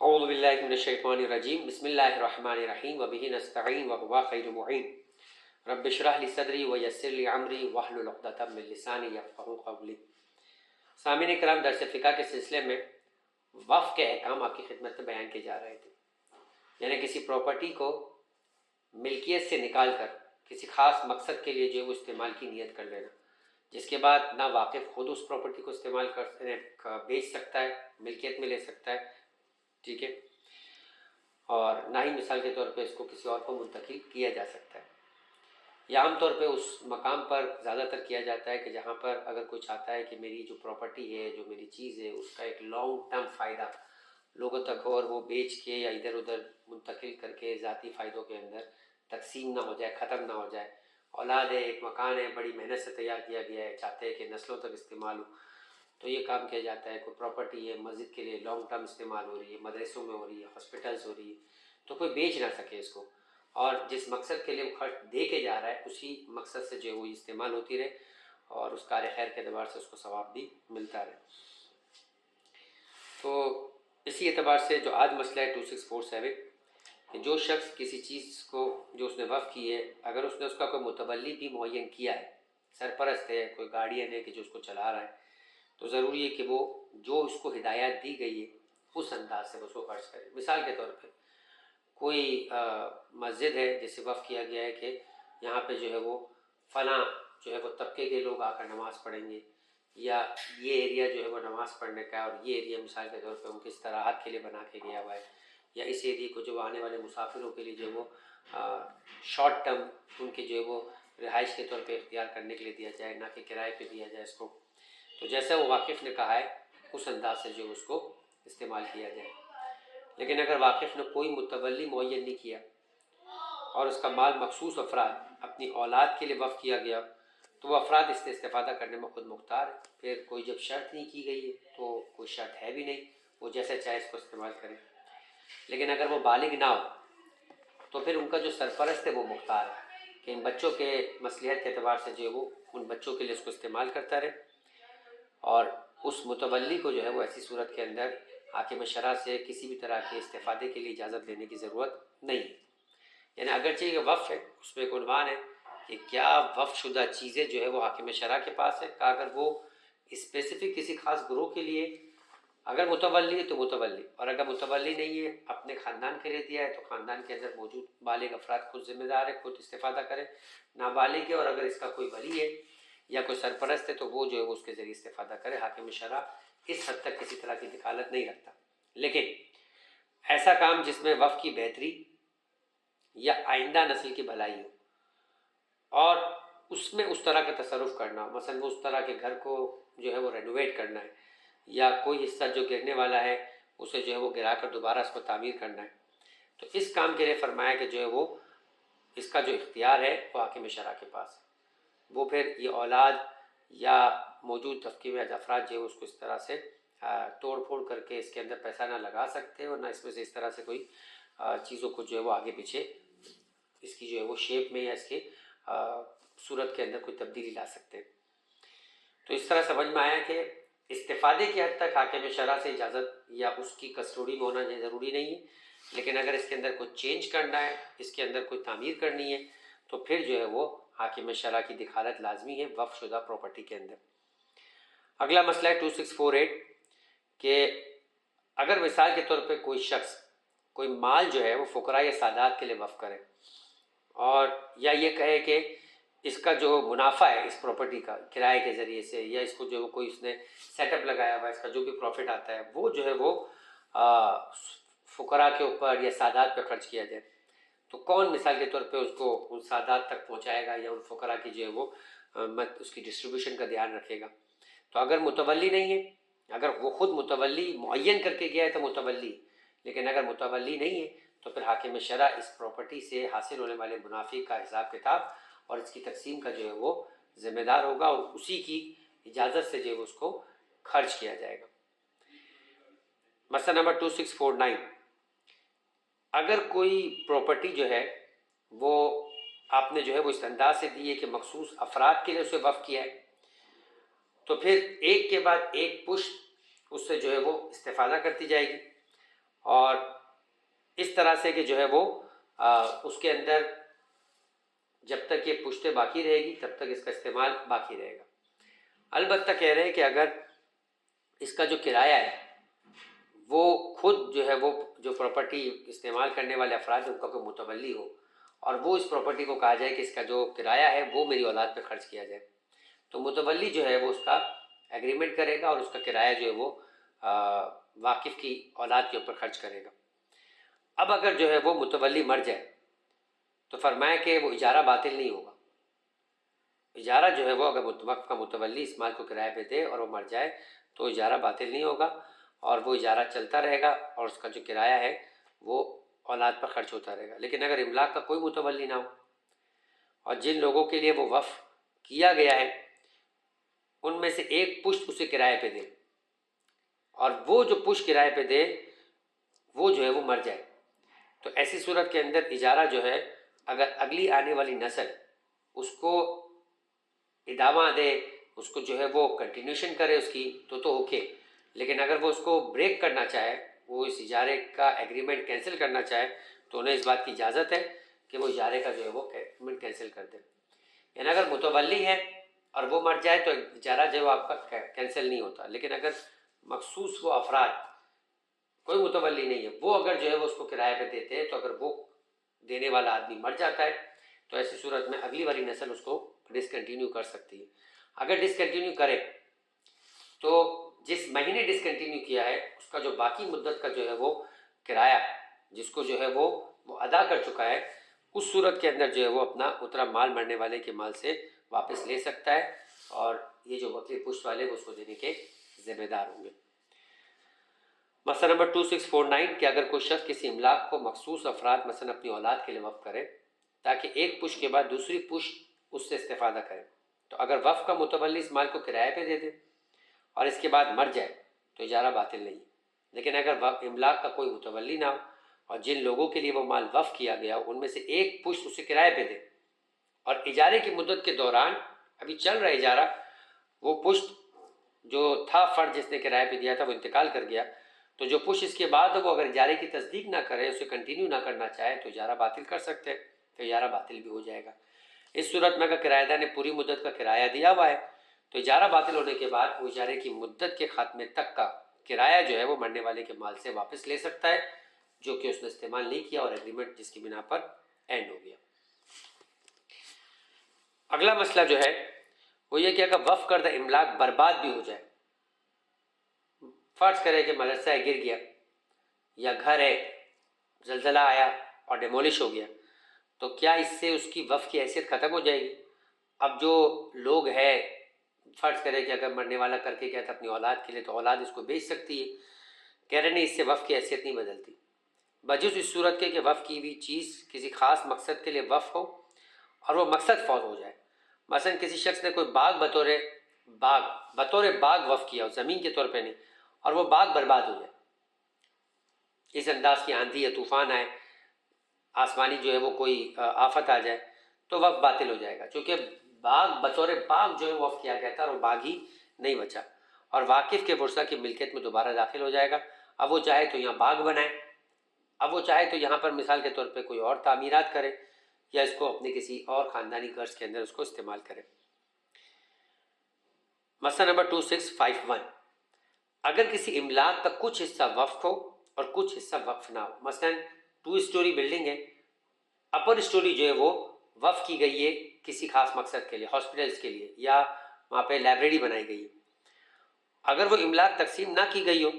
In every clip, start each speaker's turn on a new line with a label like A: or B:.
A: اعوذ باللہ من الشیطان الرجیم بسم اللہ الرحمن الرحیم وبہ نستعین وہو خیر معین رب اشرح لی صدری ویسر لی امری واحلل عقدۃ من لسانی یفقہوا قولی۔ سامعین کرام، درس فقہ کے سلسلے میں وقف کے احکام آپ کی خدمت میں بیان کیے جا رہے تھے، یعنی کسی پراپرٹی کو ملکیت سے نکال کر کسی خاص مقصد کے لیے جو ہے وہ استعمال کی نیت کر لینا، جس کے بعد نہ واقف خود اس پراپرٹی کو استعمال کر بیچ سکتا ہے، ملکیت میں لے سکتا ہے، ٹھیک ہے، اور نہ ہی مثال کے طور پہ اس کو کسی اور کو منتقل کیا جا سکتا ہے۔ یا عام طور پہ اس مقام پر زیادہ تر کیا جاتا ہے کہ جہاں پر اگر کوئی چاہتا ہے کہ میری جو پراپرٹی ہے، جو میری چیز ہے، اس کا ایک لانگ ٹرم فائدہ لوگوں تک ہو اور وہ بیچ کے یا ادھر ادھر منتقل کر کے ذاتی فائدوں کے اندر تقسیم نہ ہو جائے، ختم نہ ہو جائے۔ اولاد ہے، ایک مکان ہے، بڑی محنت سے تیار کیا گیا ہے، چاہتے ہیں کہ نسلوں تک استعمال ہو، تو یہ کام کیا جاتا ہے۔ کوئی پراپرٹی ہے، مسجد کے لیے لانگ ٹرم استعمال ہو رہی ہے، مدرسوں میں ہو رہی ہے، ہاسپٹلز ہو رہی ہے، تو کوئی بیچ نہ سکے اس کو، اور جس مقصد کے لیے وہ خرچ دے کے جا رہا ہے اسی مقصد سے جو ہے وہ استعمال ہوتی رہے اور اس کار خیر کے اعتبار سے اس کو ثواب بھی ملتا رہے۔ تو اسی اعتبار سے جو آج مسئلہ ہے 2647 کہ جو شخص کسی چیز کو جو اس نے وقف کی ہے، اگر اس نے اس کا کوئی متولی بھی معین کیا ہے، سرپرست ہے، کوئی گارڈین ہے کہ جو اس کو چلا رہا ہے، تو ضروری ہے کہ وہ جو اس کو ہدایات دی گئی ہے اس انداز سے اس کو خرچ کرے۔ مثال کے طور پہ کوئی مسجد ہے جسے وقف کیا گیا ہے کہ یہاں پہ جو ہے وہ فلاں جو ہے وہ طبقے کے لوگ آ کر نماز پڑھیں گے، یا یہ ایریا جو ہے وہ نماز پڑھنے کا ہے، اور یہ ایریا مثال کے طور پہ ان کی استراحت کے لیے بنا کے گیا ہوا ہے، یا اس ایریا کو جو آنے والے مسافروں کے لیے جو وہ شارٹ ٹرم ان کے جو ہے وہ رہائش کے طور پہ اختیار کرنے کے لیے دیا جائے، نہ کہ کرائے پہ دیا جائے اس کو۔ تو جیسا وہ واقف نے کہا ہے اس انداز سے جو اس کو استعمال کیا جائے۔ لیکن اگر واقف نے کوئی متولی معین نہیں کیا اور اس کا مال مخصوص افراد اپنی اولاد کے لیے وقف کیا گیا، تو وہ افراد اس سے استفادہ کرنے میں خود مختار ہے۔ پھر کوئی جب شرط نہیں کی گئی ہے تو کوئی شرط ہے بھی نہیں، وہ جیسا چاہے اس کو استعمال کرے۔ لیکن اگر وہ بالغ نہ ہو تو پھر ان کا جو سرپرست ہے وہ مختار ہے کہ ان بچوں کے مصلحت کے اعتبار سے جو ہے وہ ان بچوں کے لیے اس کو استعمال کرتا رہے، اور اس متولی کو جو ہے وہ ایسی صورت کے اندر حاکم شرع سے کسی بھی طرح کے استفادے کے لیے اجازت لینے کی ضرورت نہیں ہے۔ یعنی اگرچہ یہ وقف ہے، اس میں ایک عنوان ہے کہ کیا وقف شدہ چیزیں جو ہے وہ حاکم شرع کے پاس ہے، کہ اگر وہ اسپیسیفک کسی خاص گروہ کے لیے اگر متولی ہے تو متولی، اور اگر متولی نہیں ہے اپنے خاندان کے لیے دیا ہے تو خاندان کے اندر موجود بالغ افراد خود ذمہ دار ہے، خود استفادہ کرے۔ نابالغ ہے اور اگر اس کا کوئی ولی ہے یا کوئی سرپرست ہے تو وہ جو ہے وہ اس کے ذریعے استفادہ کرے۔ حاکم شرع اس حد تک کسی طرح کی دخالت نہیں رکھتا، لیکن ایسا کام جس میں وقف کی بہتری یا آئندہ نسل کی بھلائی ہو اور اس میں اس طرح کا تصرف کرنا، مثلا وہ اس طرح کے گھر کو جو ہے وہ رینوویٹ کرنا ہے، یا کوئی حصہ جو گرنے والا ہے اسے جو ہے وہ گرا کر دوبارہ اس کو تعمیر کرنا ہے، تو اس کام کے لیے فرمایا کہ جو ہے وہ اس کا جو اختیار ہے وہ حاکم شرع کے پاس ہے۔ وہ پھر یہ اولاد یا موجود طبقے میں افراد جو ہے اس کو اس طرح سے توڑ پھوڑ کر کے اس کے اندر پیسہ نہ لگا سکتے اور نہ اس میں سے اس طرح سے کوئی چیزوں کو جو ہے وہ آگے پیچھے اس کی جو ہے وہ شیپ میں یا اس کی صورت کے اندر کوئی تبدیلی لا سکتے۔ تو اس طرح سمجھ میں آیا کہ استفادے کی حد تک حاکم شرع سے اجازت یا اس کی کسٹوڈی میں ہونا ضروری نہیں ہے، لیکن اگر اس کے اندر کوئی چینج کرنا ہے، اس کے اندر کوئی تعمیر کرنی ہے، تو پھر جو ہے وہ حاکم شرع کی دخالت لازمی ہے وقف شدہ پراپرٹی کے اندر۔ اگلا مسئلہ ہے 2648 کہ اگر مثال کے طور پہ کوئی شخص کوئی مال جو ہے وہ فقراء یا سادات کے لیے وقف کرے، اور یا یہ کہے کہ اس کا جو منافع ہے اس پراپرٹی کا کرائے کے ذریعے سے، یا اس کو جو کوئی اس نے سیٹ اپ لگایا ہوا ہے، اس کا جو بھی پروفٹ آتا ہے وہ جو ہے وہ فقراء کے اوپر یا سادات پہ خرچ کیا جائے، تو کون مثال کے طور پہ اس کو ان سادات تک پہنچائے گا یا ان فقراء کی جو ہے وہ اس کی ڈسٹریبیوشن کا دھیان رکھے گا؟ تو اگر متولی نہیں ہے، اگر وہ خود متولی معین کر کے گیا ہے تو متولی، لیکن اگر متولی نہیں ہے تو پھر حاکم شرع اس پراپرٹی سے حاصل ہونے والے منافع کا حساب کتاب اور اس کی تقسیم کا جو ہے وہ ذمہ دار ہوگا، اور اسی کی اجازت سے جو ہے اس کو خرچ کیا جائے گا۔ مسئلہ نمبر 2649 اگر کوئی پراپرٹی جو ہے وہ آپ نے جو ہے وہ اس انداز سے دی ہے کہ مخصوص افراد کے لیے اسے وقف کیا ہے، تو پھر ایک کے بعد ایک پشت اس سے جو ہے وہ استفادہ کرتی جائے گی، اور اس طرح سے کہ جو ہے وہ اس کے اندر جب تک یہ پشتیں باقی رہے گی تب تک اس کا استعمال باقی رہے گا۔ البتہ کہہ رہے ہیں کہ اگر اس کا جو کرایہ ہے وہ خود جو ہے وہ جو پراپرٹی استعمال کرنے والے افراد ہیں ان کا کوئی متولی ہو اور وہ اس پراپرٹی کو کہا جائے کہ اس کا جو کرایہ ہے وہ میری اولاد پہ خرچ کیا جائے، تو متولی جو ہے وہ اس کا ایگریمنٹ کرے گا اور اس کا کرایہ جو ہے وہ واقف کی اولاد کے اوپر خرچ کرے گا۔ اب اگر جو ہے وہ متولی مر جائے تو فرمایا کہ وہ اجارہ باطل نہیں ہوگا۔ اجارہ جو ہے وہ اگر وقف کا متولی اس مال کو کرایہ پہ دے اور وہ مر جائے تو اجارہ باطل نہیں ہوگا اور وہ اجارہ چلتا رہے گا اور اس کا جو کرایہ ہے وہ اولاد پر خرچ ہوتا رہے گا۔ لیکن اگر املاک کا کوئی متولی نہ ہو اور جن لوگوں کے لیے وہ وقف کیا گیا ہے ان میں سے ایک پشت اسے کرایہ پہ دے اور وہ جو پشت کرایہ پہ دے وہ جو ہے وہ مر جائے، تو ایسی صورت کے اندر اجارہ جو ہے اگر اگلی آنے والی نسل اس کو ادامہ دے، اس کو جو ہے وہ کنٹینیوشن کرے اس کی تو اوکے، لیکن اگر وہ اس کو بریک کرنا چاہے، وہ اس اجارے کا ایگریمنٹ کینسل کرنا چاہے تو انہیں اس بات کی اجازت ہے کہ وہ اجارے کا جو ہے وہ ایگریمنٹ کینسل کر دیں۔ یعنی اگر متولی ہے اور وہ مر جائے تو اجارہ جو ہے وہ آپ کا کینسل نہیں ہوتا، لیکن اگر مخصوص وہ افراد کوئی متولی نہیں ہے وہ اگر جو ہے وہ اس کو کرایہ پہ دیتے ہیں تو اگر وہ دینے والا آدمی مر جاتا ہے تو ایسی صورت میں اگلی والی نسل اس کو ڈسکنٹینیو کر سکتی ہے۔ اگر ڈسکنٹینیو کرے تو جس مہینے ڈسکنٹینیو کیا ہے اس کا جو باقی مدت کا جو ہے وہ کرایہ جس کو جو ہے وہ ادا کر چکا ہے اس صورت کے اندر جو ہے وہ اپنا اترا مال مرنے والے کے مال سے واپس لے سکتا ہے اور یہ جو بکری پشت والے وہ اس کو دینے کے ذمہ دار ہوں گے۔ مسئلہ نمبر 2649 کہ اگر کوئی شخص کسی املاک کو مخصوص افراد مثلا اپنی اولاد کے لیے وقف کرے تاکہ ایک پشت کے بعد دوسری پشت اس سے استفادہ کرے، تو اگر وقف کا متولی اس مال کو کرایہ پہ دے دے اور اس کے بعد مر جائے تو اجارہ باطل نہیں، لیکن اگر املاک کا کوئی متولی نہ ہو اور جن لوگوں کے لیے وہ مال وقف کیا گیا ان میں سے ایک پشت اسے کرایہ پہ دے اور اجارے کی مدت کے دوران ابھی چل رہا اجارہ وہ پشت جو تھا فرد جس نے کرایہ پہ دیا تھا وہ انتقال کر گیا، تو جو پشت اس کے بعد وہ اگر اجارے کی تصدیق نہ کرے اسے کنٹینیو نہ کرنا چاہے تو اجارہ باطل کر سکتے ہیں، تو اجارہ باطل بھی ہو جائے گا۔ اس صورت میں اگر کرایہ دار نے پوری مدت کا کرایہ دیا ہوا ہے تو اجارہ باطل ہونے کے بعد وہ اجارے کی مدت کے خاتمے تک کا کرایہ جو ہے وہ مرنے والے کے مال سے واپس لے سکتا ہے جو کہ اس نے استعمال نہیں کیا اور ایگریمنٹ جس کی بنا پر اینڈ ہو گیا۔ اگلا مسئلہ جو ہے وہ یہ کہ اگر وقف کردہ املاک برباد بھی ہو جائے، فرض کرے کہ مدرسہ گر گیا یا گھر ہے زلزلہ آیا اور ڈیمولش ہو گیا، تو کیا اس سے اس کی وقف کی حیثیت ختم ہو جائے گی؟ اب جو لوگ ہے فرض کرے کہ اگر مرنے والا کر کے گیا تھا اپنی اولاد کے لیے تو اولاد اس کو بیچ سکتی ہے، کہہ رہے نہیں اس سے وقف کی حیثیت نہیں بدلتی، بجز اس صورت کے کہ وقف کی ہوئی چیز کسی خاص مقصد کے لیے وقف ہو اور وہ مقصد فوت ہو جائے۔ مثلا کسی شخص نے کوئی بطور باغ وقف کیا ہو، زمین کے طور پہ نہیں، اور وہ باغ برباد ہو جائے، اس انداز کی آندھی یا طوفان آئے، آسمانی جو ہے وہ کوئی آفت آ جائے تو وقف باطل ہو جائے گا، چونکہ باغ بطور باغ جو ہے وقف کیا گیا تھا اور وہ باغ ہی نہیں بچا اور واقف کے ورثہ کی ملکیت میں دوبارہ داخل ہو جائے گا۔ اب وہ چاہے تو یہاں باغ بنائے، اب وہ چاہے تو یہاں پر مثال کے طور پہ کوئی اور تعمیرات کرے یا اس کو اپنے کسی اور خاندانی غرض کے اندر اس کو استعمال کرے۔ مسئلہ نمبر 2651 اگر کسی املاک کا کچھ حصہ وقف ہو اور کچھ حصہ وقف نہ ہو، مثلا 2 اسٹوری بلڈنگ ہے، اپر اسٹوری جو ہے وہ وقف کی گئی ہے کسی خاص مقصد کے لیے، ہاسپٹلس کے لیے، یا وہاں پہ لائبریری بنائی گئی ہے، اگر وہ املاک تقسیم نہ کی گئی ہو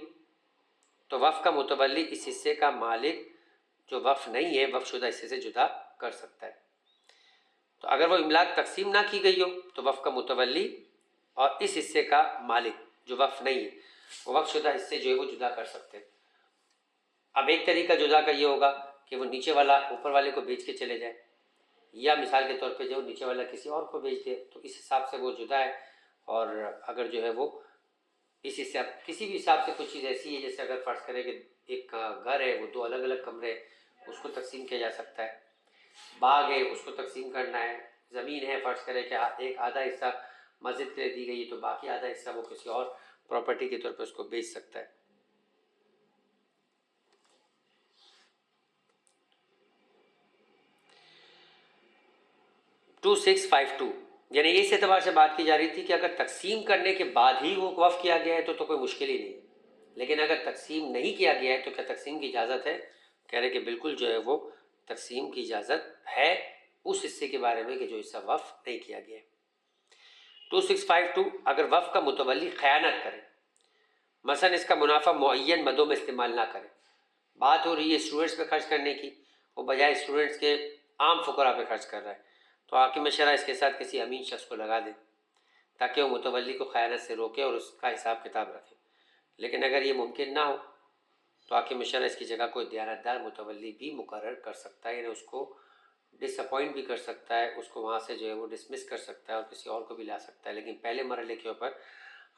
A: تو وقف کا متولی اس حصے کا مالک جو وقف نہیں ہے وقف شدہ حصے سے جدا کر سکتا ہے۔ تو اگر وہ املاک تقسیم نہ کی گئی ہو تو وقف کا متولی اور اس حصے کا مالک جو وقف نہیں ہے وہ وقف شدہ حصے جو ہے وہ جدا کر سکتے ہیں۔ اب ایک طریقہ جدا کا یہ ہوگا کہ وہ نیچے والا اوپر والے کو بیچ کے چلے جائے، یا مثال کے طور پہ جو نیچے والا کسی اور کو بیچ دے، تو اس حساب سے وہ جدا ہے۔ اور اگر جو ہے وہ اس حساب کسی بھی حساب سے کچھ چیز ایسی ہے جیسے اگر فرض کرے کہ ایک گھر ہے وہ 2 الگ الگ کمرے اس کو تقسیم کیا جا سکتا ہے، باغ ہے اس کو تقسیم کرنا ہے، زمین ہے فرض کرے کہ ایک آدھا حصہ مسجد کے لیے دی گئی ہے تو باقی آدھا حصہ وہ کسی اور پراپرٹی کے طور پہ اس کو بیچ سکتا ہے۔ 2652 یعنی اس اعتبار سے بات کی جا رہی تھی کہ اگر تقسیم کرنے کے بعد ہی وہ وقف کیا گیا ہے تو کوئی مشکل ہی نہیں ہے، لیکن اگر تقسیم نہیں کیا گیا ہے تو کیا تقسیم کی اجازت ہے؟ کہہ رہے کہ بالکل جو ہے وہ تقسیم کی اجازت ہے اس حصے کے بارے میں کہ جو حصہ وقف نہیں کیا گیا ہے۔ 2652 اگر وقف کا متولی خیانت کرے، مثلا اس کا منافع معین مدوں میں استعمال نہ کرے، بات ہو رہی ہے اسٹوڈنٹس پہ خرچ کرنے کی، وہ بجائے اسٹوڈنٹس کے عام فقراء پہ خرچ کر رہا ہے، تو حاکم شرع اس کے ساتھ کسی امین شخص کو لگا دے تاکہ وہ متولی کو خیانت سے روکے اور اس کا حساب کتاب رکھے۔ لیکن اگر یہ ممکن نہ ہو تو حاکم شرع اس کی جگہ کوئی دیانتدار متولی بھی مقرر کر سکتا ہے، یعنی اس کو ڈس اپوائنٹ بھی کر سکتا ہے، اس کو وہاں سے جو ہے وہ ڈسمس کر سکتا ہے اور کسی اور کو بھی لا سکتا ہے، لیکن پہلے مرحلے کے اوپر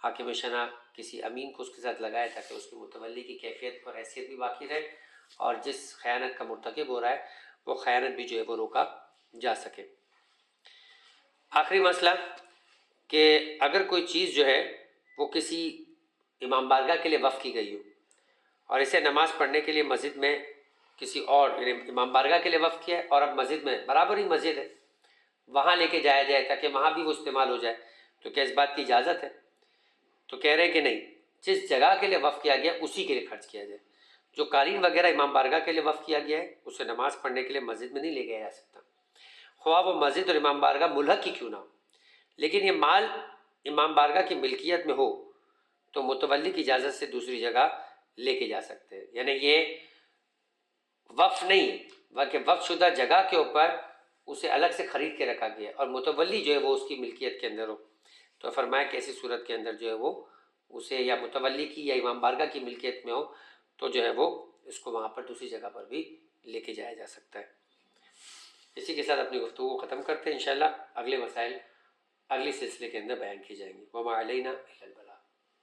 A: حاکم شرع کسی امین کو اس کے ساتھ لگائے تاکہ اس کی متولی کی کیفیت اور حیثیت بھی باقی رہے اور جس خیانت کا مرتکب ہو رہا ہے وہ خیانت بھی جو ہے وہ روکا جا سکے۔ آخری مسئلہ کہ اگر کوئی چیز جو ہے وہ کسی امام بارگاہ کے لیے وقف کی گئی ہو اور اسے نماز پڑھنے کے لیے مسجد میں کسی اور یعنی امام بارگاہ کے لیے وقف کیا ہے اور اب مسجد میں برابر ہی مسجد ہے وہاں لے کے جایا جائے تاکہ وہاں بھی وہ استعمال ہو جائے، تو کیا اس بات کی اجازت ہے؟ تو کہہ رہے ہیں کہ نہیں، جس جگہ کے لیے وقف کیا گیا اسی کے لیے خرچ کیا جائے۔ جو قالین وغیرہ امام بارگاہ کے لیے وقف کیا گیا ہے اسے نماز پڑھنے کے لیے مسجد میں نہیں لے گیا جا سکتا، خواہ وہ مسجد اور امام بارگاہ ملحق ہی کیوں نہ ہو، لیکن یہ مال امام بارگاہ کی ملکیت میں ہو تو متولی کی اجازت سے دوسری جگہ لے کے جا سکتے ہیں، یعنی یہ وقف نہیں ہے بلکہ وقف شدہ جگہ کے اوپر اسے الگ سے خرید کے رکھا گیا اور متولی جو ہے وہ اس کی ملکیت کے اندر ہو، تو فرمایا کہ ایسی صورت کے اندر جو ہے وہ اسے یا متولی کی یا امام بارگاہ کی ملکیت میں ہو تو جو ہے وہ اس کو وہاں پر دوسری جگہ پر بھی لے کے جایا جا سکتا ہے۔ اسی کے ساتھ اپنی گفتگو کو ختم کرتے ہیں، انشاءاللہ اگلے مسائل اگلی سلسلے کے اندر بیان کی جائیں گی۔ وما علینا الا البلاغ۔